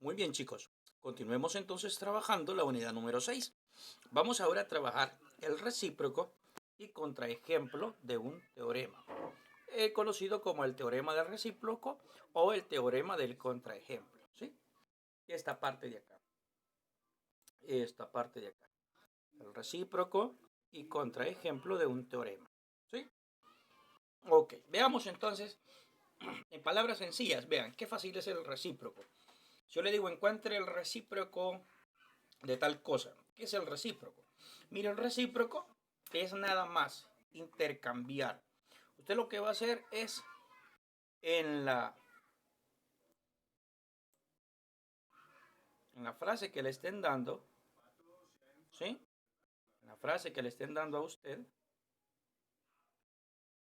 Muy bien, chicos. Continuemos entonces trabajando la unidad número 6. Vamos ahora a trabajar el recíproco y contraejemplo de un teorema, conocido como el teorema del recíproco o el teorema del contraejemplo. ¿Sí? Esta parte de acá. Esta parte de acá. El recíproco y contraejemplo de un teorema. ¿Sí? Ok, veamos entonces, en palabras sencillas, vean, qué fácil es el recíproco. Yo le digo, encuentre el recíproco de tal cosa. ¿Qué es el recíproco? Mire, el recíproco es nada más intercambiar. Usted lo que va a hacer es en la frase que le estén dando, ¿sí? En la frase que le estén dando a usted,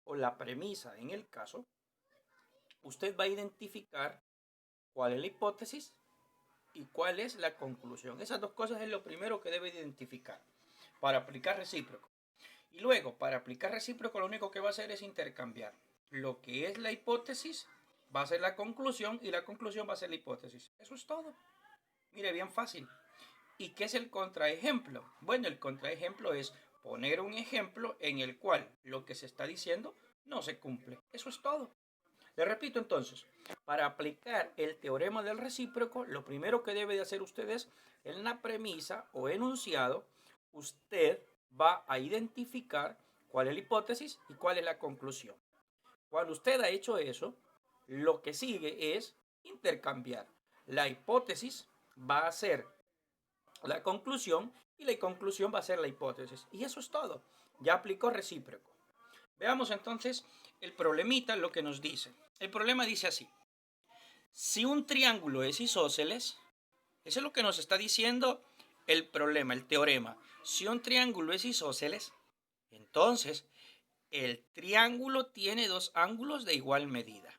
o la premisa en el caso, usted va a identificar cuál es la hipótesis y cuál es la conclusión. Esas dos cosas es lo primero que debe identificar para aplicar recíproco. Y luego, para aplicar recíproco, lo único que va a hacer es intercambiar. Lo que es la hipótesis va a ser la conclusión y la conclusión va a ser la hipótesis. Eso es todo. Mire, bien fácil. ¿Y qué es el contraejemplo? Bueno, el contraejemplo es poner un ejemplo en el cual lo que se está diciendo no se cumple. Eso es todo. Le repito entonces, para aplicar el teorema del recíproco, lo primero que debe de hacer usted es, en la premisa o enunciado, usted va a identificar cuál es la hipótesis y cuál es la conclusión. Cuando usted ha hecho eso, lo que sigue es intercambiar. La hipótesis va a ser la conclusión y la conclusión va a ser la hipótesis. Y eso es todo. Ya aplicó recíproco. Veamos entonces el problemita, lo que nos dice. El problema dice así. Si un triángulo es isósceles, eso es lo que nos está diciendo el problema, el teorema. Si un triángulo es isósceles, entonces el triángulo tiene dos ángulos de igual medida.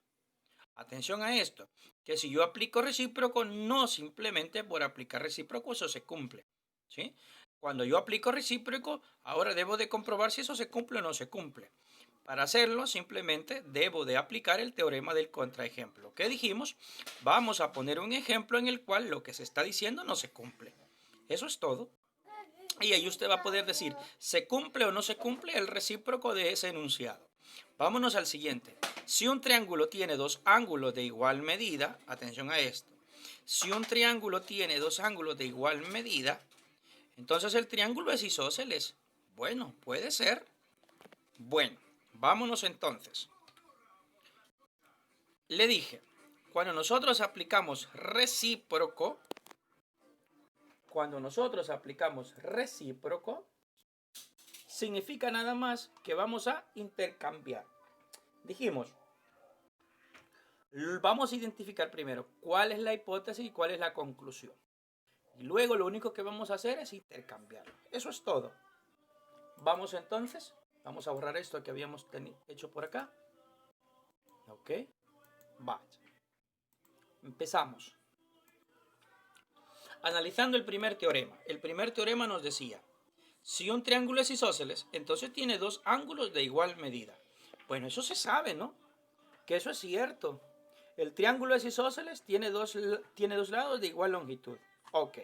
Atención a esto, que si yo aplico recíproco, no simplemente por aplicar recíproco eso se cumple. ¿Sí? Cuando yo aplico recíproco, ahora debo de comprobar si eso se cumple o no se cumple. Para hacerlo, simplemente debo de aplicar el teorema del contraejemplo. ¿Qué dijimos? Vamos a poner un ejemplo en el cual lo que se está diciendo no se cumple. Eso es todo. Y ahí usted va a poder decir, ¿se cumple o no se cumple el recíproco de ese enunciado? Vámonos al siguiente. Si un triángulo tiene dos ángulos de igual medida, atención a esto. Si un triángulo tiene dos ángulos de igual medida, entonces el triángulo es isósceles. Bueno, puede ser. Bueno, vámonos entonces. Le dije, cuando nosotros aplicamos recíproco, significa nada más que vamos a intercambiar. Dijimos, vamos a identificar primero cuál es la hipótesis y cuál es la conclusión. Y luego lo único que vamos a hacer es intercambiar. Eso es todo. Vamos entonces, vamos a borrar esto que habíamos hecho por acá. Ok, vaya. Empezamos. Analizando el primer teorema. El primer teorema nos decía, si un triángulo es isósceles, entonces tiene dos ángulos de igual medida. Bueno, eso se sabe, ¿no? Que eso es cierto. El triángulo es isósceles, tiene dos lados de igual longitud. Ok.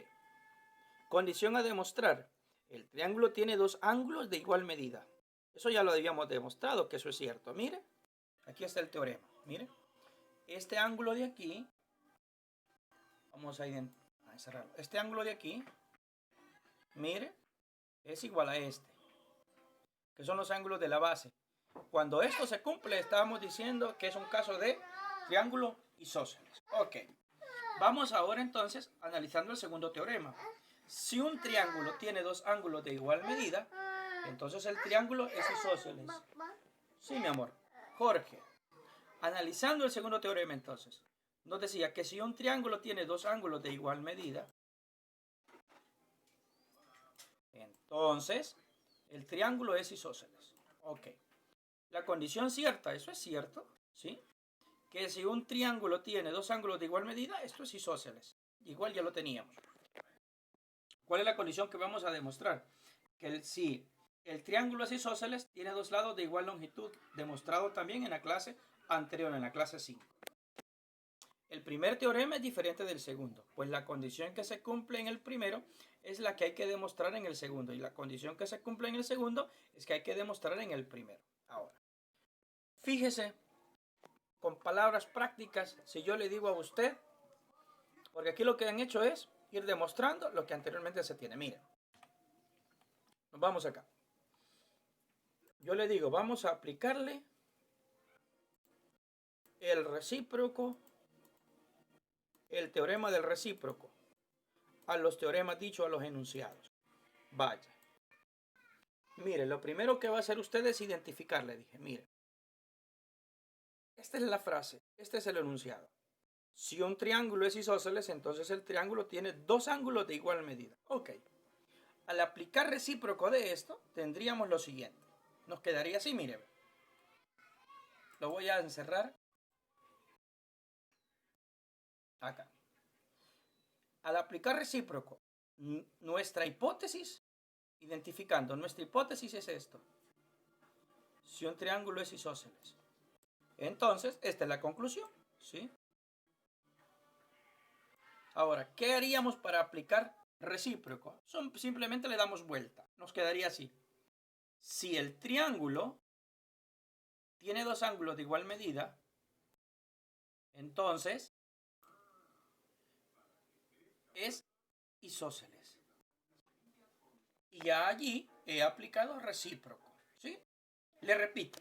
Condición a demostrar. El triángulo tiene dos ángulos de igual medida. Eso ya lo habíamos demostrado, que eso es cierto. Mire, aquí está el teorema. Mire, este ángulo de aquí, vamos a cerrarlo. Este ángulo de aquí, mire, es igual a este, que son los ángulos de la base. Cuando esto se cumple, estábamos diciendo que es un caso de triángulo isósceles. Ok. Vamos ahora entonces analizando el segundo teorema. Si un triángulo tiene dos ángulos de igual medida, entonces el triángulo es isósceles. Sí, mi amor. Jorge. Analizando el segundo teorema entonces, nos decía que si un triángulo tiene dos ángulos de igual medida, entonces el triángulo es isósceles. Ok. La condición cierta, eso es cierto, ¿sí? Que si un triángulo tiene dos ángulos de igual medida, esto es isósceles. Igual ya lo teníamos. ¿Cuál es la condición que vamos a demostrar? Que si el triángulo es isósceles, tiene dos lados de igual longitud, demostrado también en la clase anterior, en la clase 5. El primer teorema es diferente del segundo, pues la condición que se cumple en el primero es la que hay que demostrar en el segundo, y la condición que se cumple en el segundo es que hay que demostrar en el primero. Ahora, fíjese, con palabras prácticas, si yo le digo a usted, porque aquí lo que han hecho es ir demostrando lo que anteriormente se tiene. Miren, nos vamos acá. Yo le digo, vamos a aplicarle el recíproco, el teorema del recíproco, a los teoremas dichos, a los enunciados. Vaya. Mire, lo primero que va a hacer usted es identificar, le dije, mire, esta es la frase, este es el enunciado. Si un triángulo es isósceles, entonces el triángulo tiene dos ángulos de igual medida. Ok. Al aplicar recíproco de esto, tendríamos lo siguiente. Nos quedaría así, mire. Lo voy a encerrar acá. Al aplicar recíproco, nuestra hipótesis, identificando, nuestra hipótesis es esto. Si un triángulo es isósceles. Entonces, esta es la conclusión, ¿sí? Ahora, ¿qué haríamos para aplicar recíproco? Simplemente le damos vuelta. Nos quedaría así. Si el triángulo tiene dos ángulos de igual medida, entonces es isósceles. Y ya allí he aplicado recíproco, ¿sí? Le repito,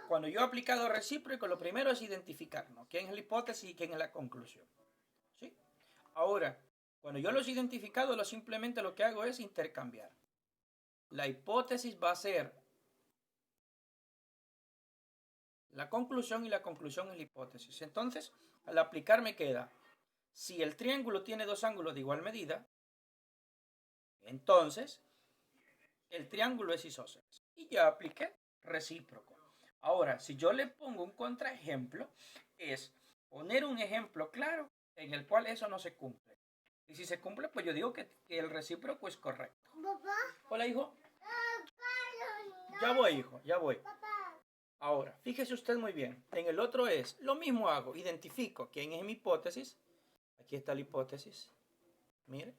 cuando yo he aplicado recíproco, lo primero es identificar, ¿no? ¿Quién es la hipótesis y quién es la conclusión? ¿Sí? Ahora, cuando yo los he identificado, simplemente lo que hago es intercambiar. La hipótesis va a ser la conclusión y la conclusión es la hipótesis. Entonces, al aplicar me queda, si el triángulo tiene dos ángulos de igual medida, entonces el triángulo es isósceles. Y ya apliqué recíproco. Ahora, si yo le pongo un contraejemplo, es poner un ejemplo claro en el cual eso no se cumple. Y si se cumple, pues yo digo que el recíproco es correcto. ¿Papá? Hola, hijo. Ya voy, hijo, ya voy. Papá. Ahora, fíjese usted muy bien. En el otro es, lo mismo hago, identifico quién es mi hipótesis. Aquí está la hipótesis. Mire.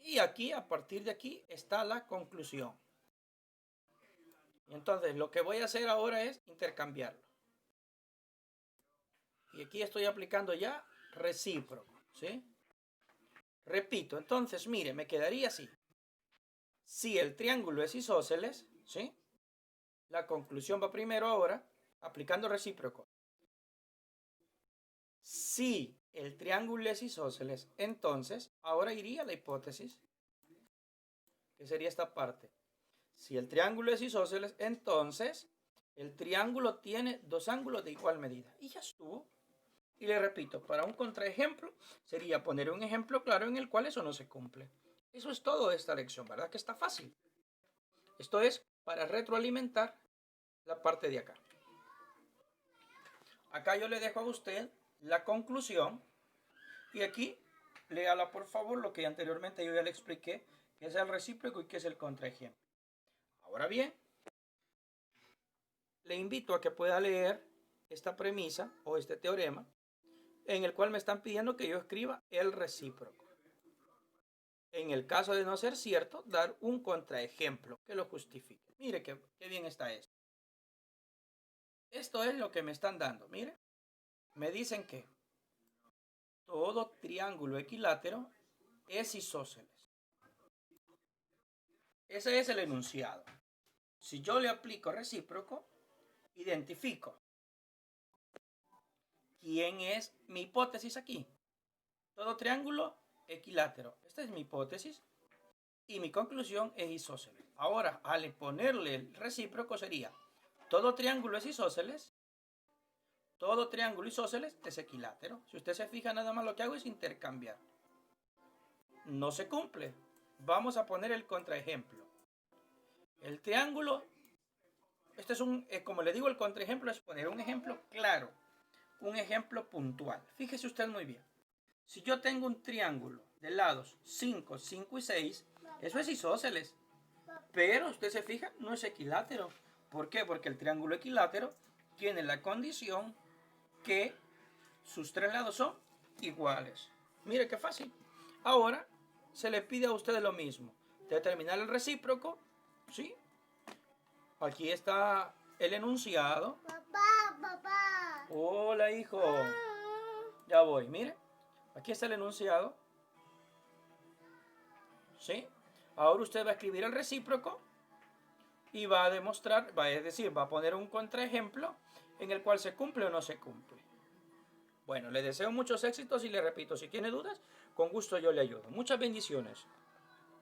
Y aquí, a partir de aquí, está la conclusión. Y entonces, lo que voy a hacer ahora es intercambiarlo. Y aquí estoy aplicando ya recíproco, ¿sí? Repito, entonces, mire, me quedaría así. Si el triángulo es isósceles, ¿sí? La conclusión va primero ahora, aplicando recíproco. Si el triángulo es isósceles, entonces, ahora iría la hipótesis, que sería esta parte. Si el triángulo es isósceles, entonces, el triángulo tiene dos ángulos de igual medida. Y ya estuvo. Y le repito, para un contraejemplo, sería poner un ejemplo claro en el cual eso no se cumple. Eso es todo de esta lección, ¿verdad? Que está fácil. Esto es para retroalimentar la parte de acá. Acá yo le dejo a usted la conclusión y aquí léala por favor lo que anteriormente yo ya le expliqué, que es el recíproco y que es el contraejemplo. Ahora bien, le invito a que pueda leer esta premisa o este teorema en el cual me están pidiendo que yo escriba el recíproco. En el caso de no ser cierto, dar un contraejemplo que lo justifique. Mire qué bien está esto. Esto es lo que me están dando. Mire, me dicen que todo triángulo equilátero es isósceles. Ese es el enunciado. Si yo le aplico recíproco, identifico quién es mi hipótesis aquí. Todo triángulo equilátero. Esta es mi hipótesis y mi conclusión es isósceles. Ahora, al ponerle el recíproco sería todo triángulo es isósceles. Todo triángulo isósceles es equilátero. Si usted se fija, nada más lo que hago es intercambiar. No se cumple. Vamos a poner el contraejemplo. El triángulo, este es como le digo, el contraejemplo es poner un ejemplo claro, un ejemplo puntual. Fíjese usted muy bien. Si yo tengo un triángulo de lados 5, 5 y 6, eso es isósceles. Pero usted se fija, no es equilátero. ¿Por qué? Porque el triángulo equilátero tiene la condición que sus tres lados son iguales. Mire qué fácil. Ahora se le pide a ustedes lo mismo. Determinar el recíproco, ¿sí? Aquí está el enunciado. Papá. Hola, hijo. Ya voy, mire. Aquí está el enunciado. ¿Sí? Ahora usted va a escribir el recíproco y va a demostrar, va a poner un contraejemplo en el cual se cumple o no se cumple. Bueno, le deseo muchos éxitos y le repito, si tiene dudas, con gusto yo le ayudo. Muchas bendiciones.